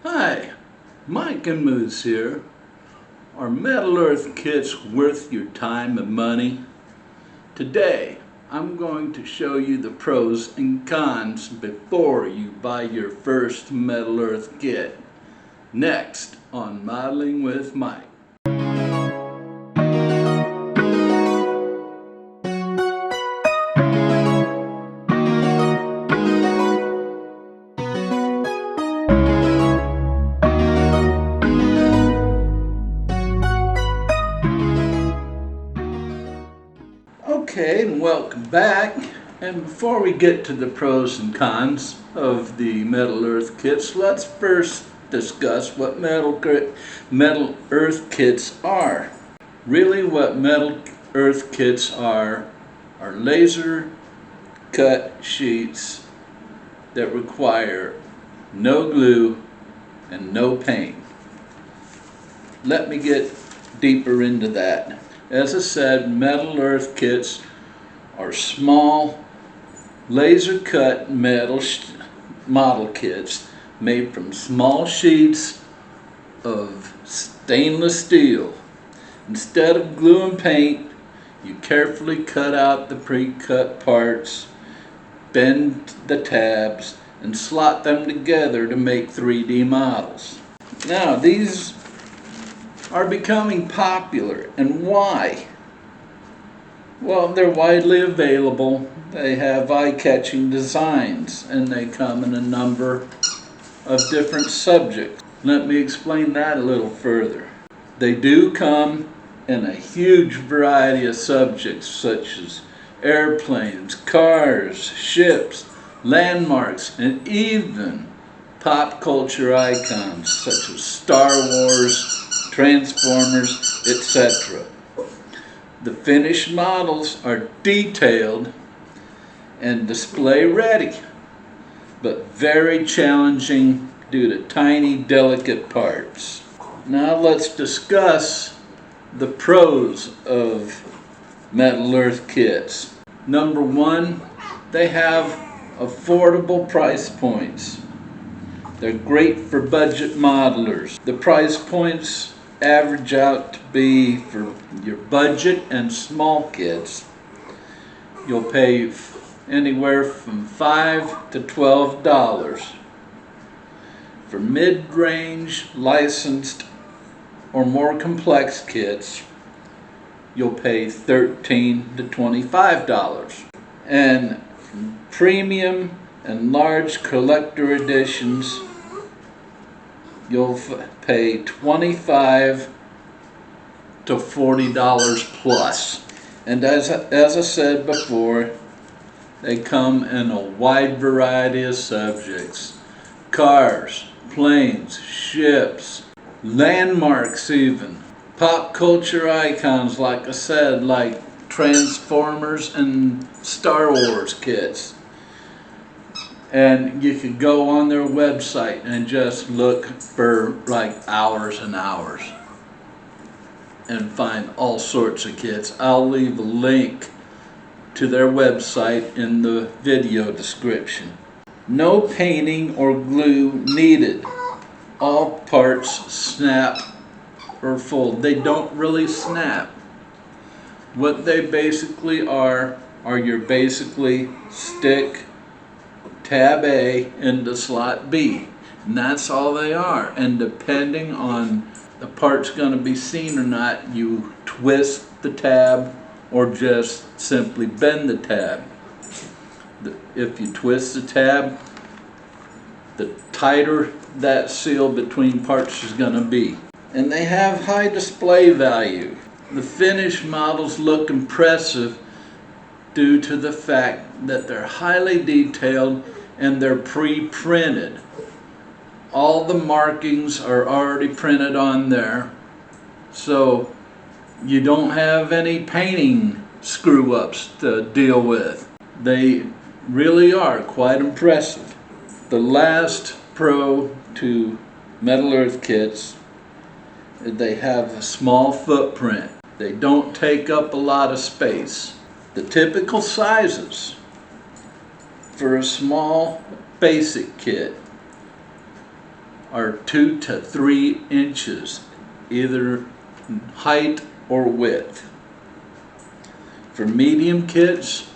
Hi, Mike and Moose here. Are Metal Earth kits worth your time and money? Today, I'm going to show you the pros and cons before you buy your first Metal Earth kit. Next on Modeling with Mike. Okay, and welcome back. And before we get to the pros and cons of the Metal Earth kits, let's first discuss what Metal Earth kits are. Really, what Metal Earth kits are laser cut sheets that require no glue and no paint. Let me get deeper into that. As I said, Metal Earth kits are small laser cut metal model kits made from small sheets of stainless steel. Instead of glue and paint, you carefully cut out the pre-cut parts, bend the tabs, and slot them together to make 3D models. Now, these are becoming popular, and why? Well, they're widely available, they have eye-catching designs, and they come in a number of different subjects. Let me explain that a little further. They do come in a huge variety of subjects such as airplanes, cars, ships, landmarks, and even pop culture icons such as Star Wars, Transformers, etc. The finished models are detailed and display ready, but very challenging due to tiny, delicate parts. Now let's discuss the pros of Metal Earth kits. Number one, they have affordable price points. They're great for budget modelers. The price points average out to be, for your budget and small kits, you'll pay anywhere from $5 to $12. For mid-range, licensed, or more complex kits, you'll pay $13 to $25. And premium and large collector editions, you'll pay $25 to $40 plus. And as I said before, they come in a wide variety of subjects: cars, planes, ships, landmarks even, pop culture icons, like I said, like Transformers and Star Wars kits. And you could go on their website and just look for like hours and hours and find all sorts of kits. I'll leave a link to their website in the video description. No painting or glue needed. All parts snap or fold. They don't really snap. What they basically are your basically stick tab A into slot B, and that's all they are. And depending on the part's going to be seen or not, you twist the tab or just simply bend the tab. If you twist the tab, the tighter that seal between parts is going to be. And they have high display value. The finished models look impressive due to the fact that they're highly detailed and they're pre-printed. All the markings are already printed on there, so you don't have any painting screw-ups to deal with. They really are quite impressive. The last pro to Metal Earth kits, they have a small footprint. They don't take up a lot of space. The typical sizes for a small basic kit are 2 to 3 inches, either height or width. For medium kits,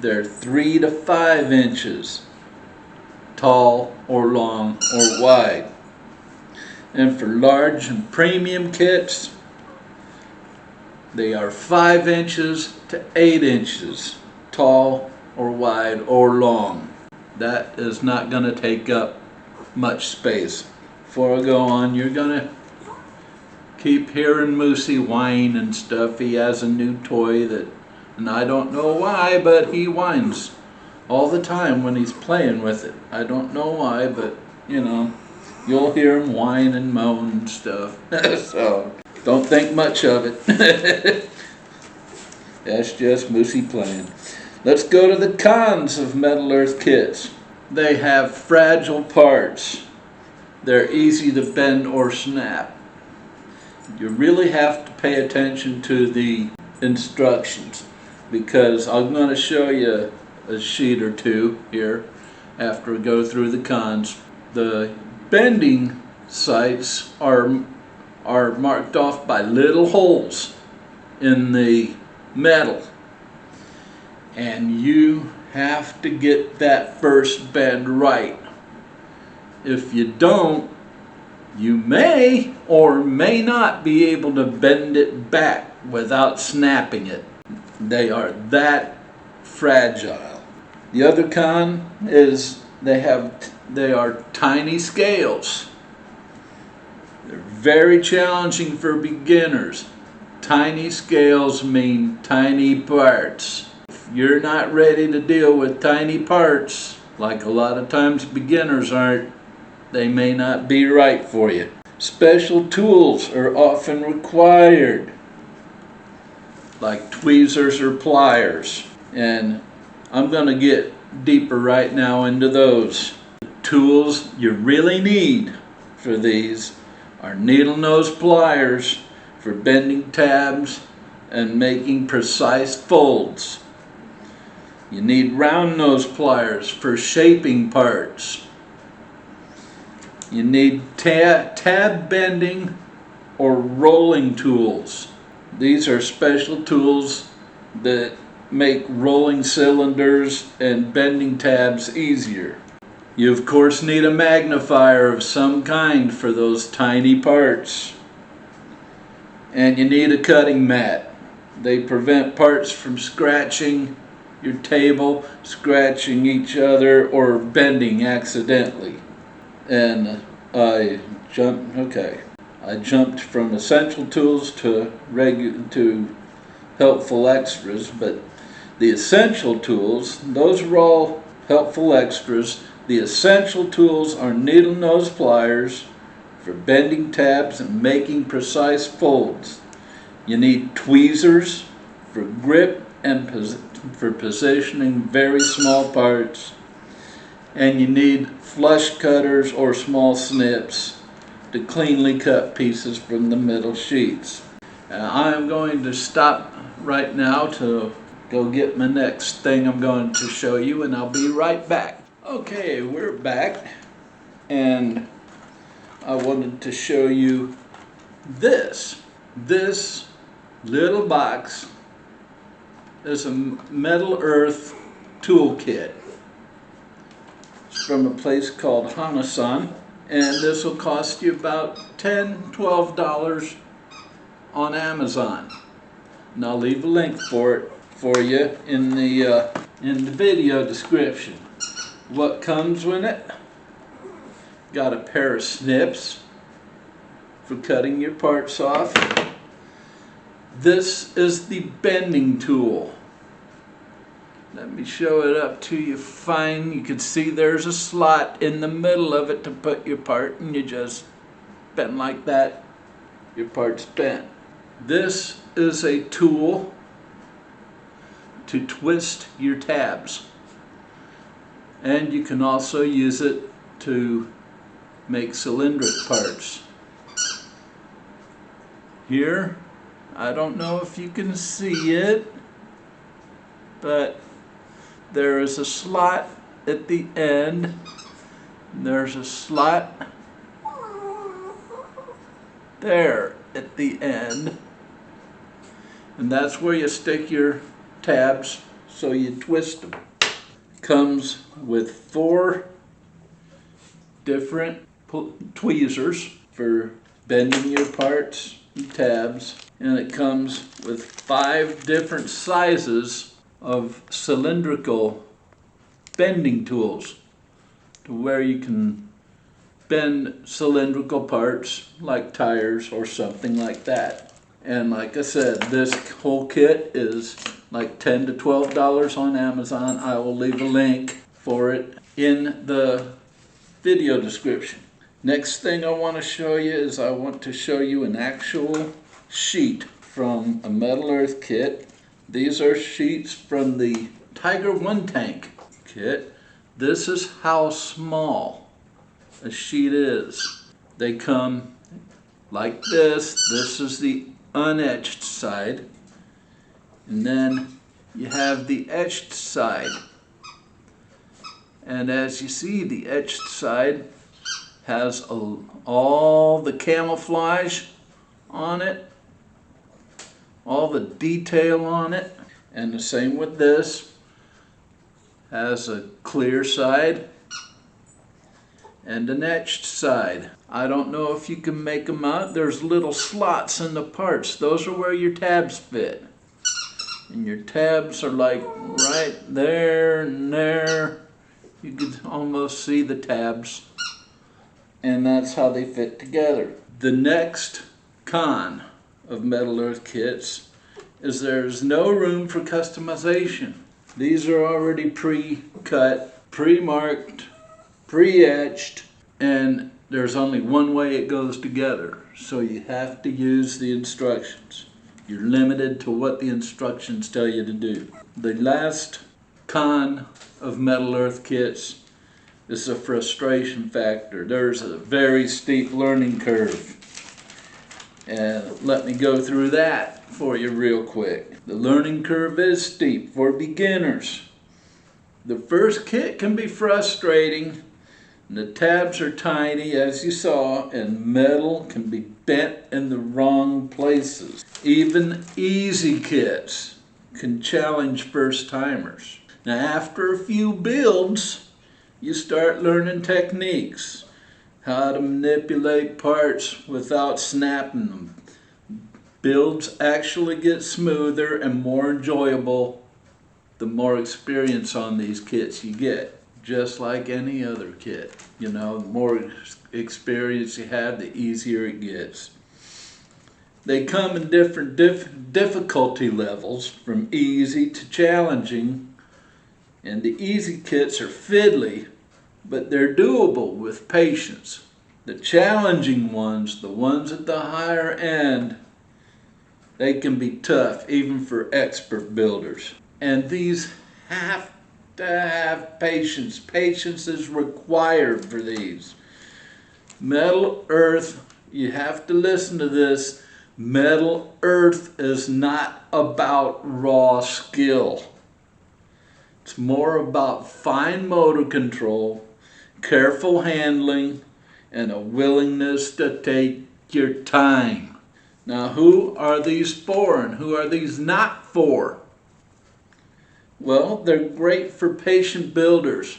they're 3 to 5 inches, tall or long or wide. And for large and premium kits, they are 5 inches to 8 inches, tall or wide or long. That is not going to take up much space. Before I go on, you're going to keep hearing Moosey whine and stuff. He has a new toy that, and I don't know why, but he whines all the time when he's playing with it. I don't know why, but you know, you'll hear him whine and moan and stuff. So don't think much of it. That's just Moosey playing. Let's go to the cons of Metal Earth kits. They have fragile parts. They're easy to bend or snap. You really have to pay attention to the instructions, because I'm going to show you a sheet or two here after we go through the cons. The bending sites are marked off by little holes in the metal, and you have to get that first bend right. If you don't, you may or may not be able to bend it back without snapping it. They are that fragile. The other con is they are tiny scales. They're very challenging for beginners. Tiny scales mean tiny parts. If you're not ready to deal with tiny parts, like a lot of times beginners aren't, they may not be right for you. Special tools are often required, like tweezers or pliers, and I'm going to get deeper right now into those. The tools you really need for these are needle nose pliers for bending tabs and making precise folds. You need round nose pliers for shaping parts. You need tab bending or rolling tools. These are special tools that make rolling cylinders and bending tabs easier. You of course need a magnifier of some kind for those tiny parts. And you need a cutting mat. They prevent parts from scratching your table, scratching each other, or bending accidentally. And I jumped from essential tools to helpful extras, but the essential tools, those are all helpful extras. The essential tools are needle nose pliers for bending tabs and making precise folds. You need tweezers for grip and for positioning very small parts. And you need flush cutters or small snips to cleanly cut pieces from the metal sheets. I'm going to stop right now to go get my next thing I'm going to show you, and I'll be right back. Okay, we're back, and I wanted to show you this. This little box is a Metal Earth toolkit. It's from a place called Hanasan, and this will cost you about $10–12 on Amazon. And I'll leave a link for it for you in the video description. What comes with it? Got a pair of snips for cutting your parts off. This is the bending tool. Let me show it up to you fine. You can see there's a slot in the middle of it to put your part, and you just bend like that. Your part's bent. This is a tool to twist your tabs. And you can also use it to make cylindric parts. Here, I don't know if you can see it, but there is a slot at the end. There's a slot there at the end. And that's where you stick your tabs, so you twist them. Comes with 4 different tweezers for bending your parts and tabs. And it comes with 5 different sizes of cylindrical bending tools to where you can bend cylindrical parts like tires or something like that. And like I said, this whole kit is like $10 to $12 on Amazon. I will leave a link for it in the video description. Next thing I want to show you is I want to show you an actual sheet from a Metal Earth kit. These are sheets from the Tiger One Tank kit. This is how small a sheet is. They come like this. This is the unetched side, and then you have the etched side. And as you see, the etched side has all the camouflage on it, all the detail on it, and the same with this. Has a clear side and an etched side. I don't know if you can make them out. There's little slots in the parts. Those are where your tabs fit. And your tabs are like right there and there. You could almost see the tabs. And that's how they fit together. The next con of Metal Earth kits is there's no room for customization. These are already pre-cut, pre-marked, pre-etched, and there's only one way it goes together. So you have to use the instructions. You're limited to what the instructions tell you to do. The last con of Metal Earth kits is a frustration factor. There's a very steep learning curve. And let me go through that for you real quick. The learning curve is steep for beginners. The first kit can be frustrating. The tabs are tiny, as you saw, and metal can be bent in the wrong places. Even easy kits can challenge first-timers. Now, after a few builds, you start learning techniques, how to manipulate parts without snapping them. Builds actually get smoother and more enjoyable the more experience on these kits you get. Just like any other kit. You know, the more experience you have, the easier it gets. They come in different difficulty levels, from easy to challenging. And the easy kits are fiddly, but they're doable with patience. The challenging ones, the ones at the higher end, they can be tough even for expert builders. And these have to have patience. Patience is required for these. Metal Earth, you have to listen to this. Metal Earth is not about raw skill. It's more about fine motor control, careful handling, and a willingness to take your time. Now, who are these for and who are these not for? Well, they're great for patient builders.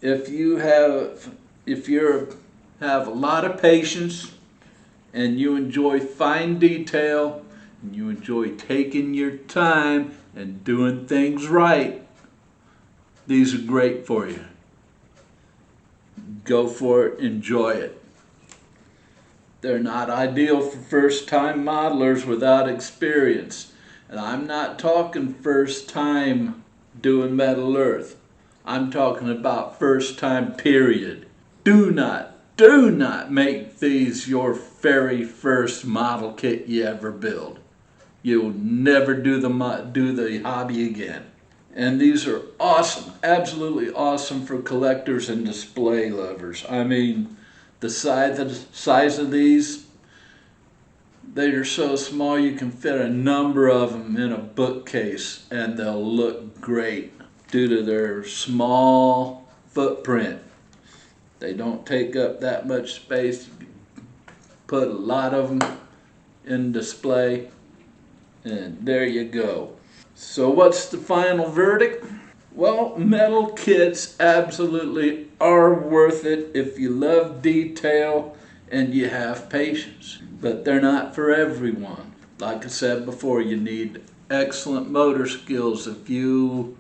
If you have a lot of patience and you enjoy fine detail and you enjoy taking your time and doing things right, these are great for you. Go for it, enjoy it. They're not ideal for first-time modelers without experience. And I'm not talking first time doing Metal Earth. I'm talking about first time period. Do not make these your very first model kit you ever build. You'll never do the hobby again. And these are awesome, absolutely awesome for collectors and display lovers. I mean, the size of these, they are so small you can fit a number of them in a bookcase and they'll look great due to their small footprint. They don't take up that much space. put a lot of them in display, and there you go. So what's the final verdict? Well, metal kits absolutely are worth it if you love detail and you have patience. But they're not for everyone. Like I said before, you need excellent motor skills. If you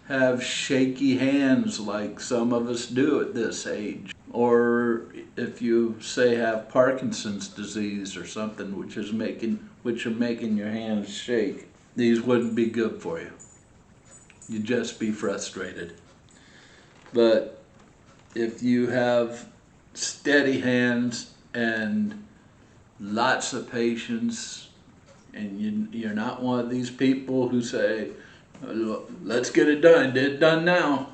have shaky hands like some of us do at this age, or if you say have Parkinson's disease or something which are making your hands shake, these wouldn't be good for you. You'd just be frustrated. But if you have steady hands and lots of patience, and you're not one of these people who say, let's get it done, get it done now,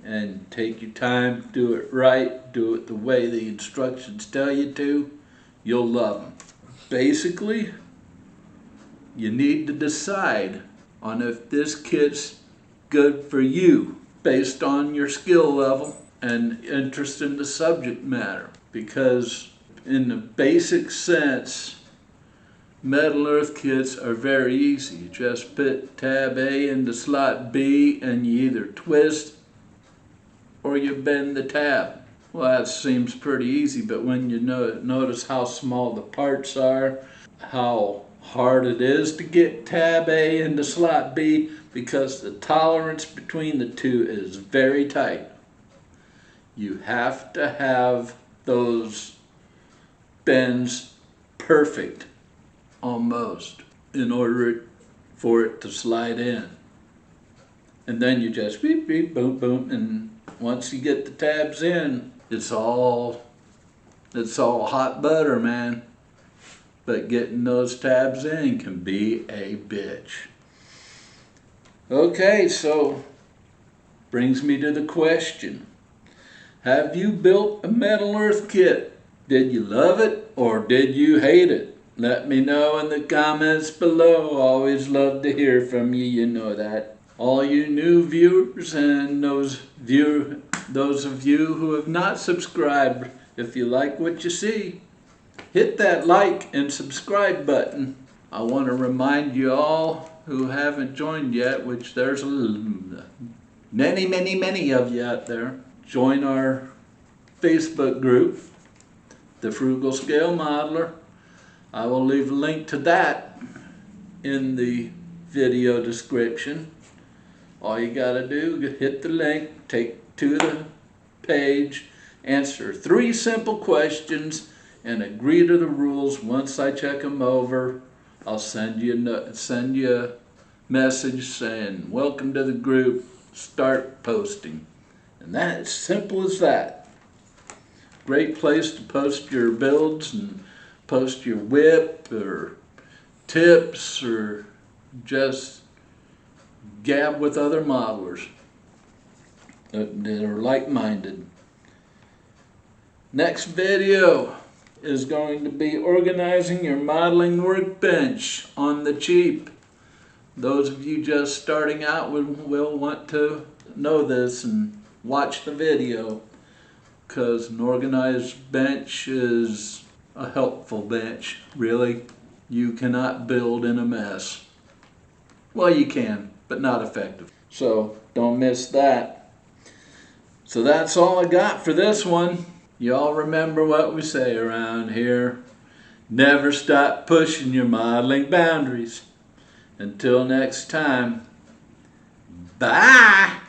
and take your time, do it right, do it the way the instructions tell you to, you'll love them. Basically, you need to decide on if this kit's good for you based on your skill level and interest in the subject matter. Because in the basic sense, metal earth kits are very easy. You just put tab A into slot B and you either twist or you bend the tab. Well, that seems pretty easy, but when you notice how small the parts are, how hard it is to get tab A into slot B, because the tolerance between the two is very tight. You have to have those bends perfect almost in order for it to slide in. And then you just beep, beep, boom, boom, and once you get the tabs in, it's all hot butter, man. But getting those tabs in can be a bitch. Okay, so brings me to the question. Have you built a metal earth kit? Did you love it or did you hate it? Let me know in the comments below. Always love to hear from you, you know that. All you new viewers and those of you who have not subscribed, if you like what you see, hit that like and subscribe button. I want to remind you all who haven't joined yet, which there's many of you out there, join our Facebook group, The Frugal Scale Modeler. I will leave a link to that in the video description. All you gotta do is hit the link, take to the page, answer 3 simple questions, and agree to the rules. Once I check them over, I'll send you a message saying, welcome to the group, start posting. And that's simple as that. Great place to post your builds and post your whip or tips or just gab with other modelers that are like-minded. Next video is going to be organizing your modeling workbench on the cheap. Those of you just starting out will want to know this and watch the video, because an organized bench is a helpful bench, really. You cannot build in a mess. Well, you can, but not effective. So don't miss that. So that's all I got for this one. You all remember what we say around here. Never stop pushing your modeling boundaries. Until next time, bye!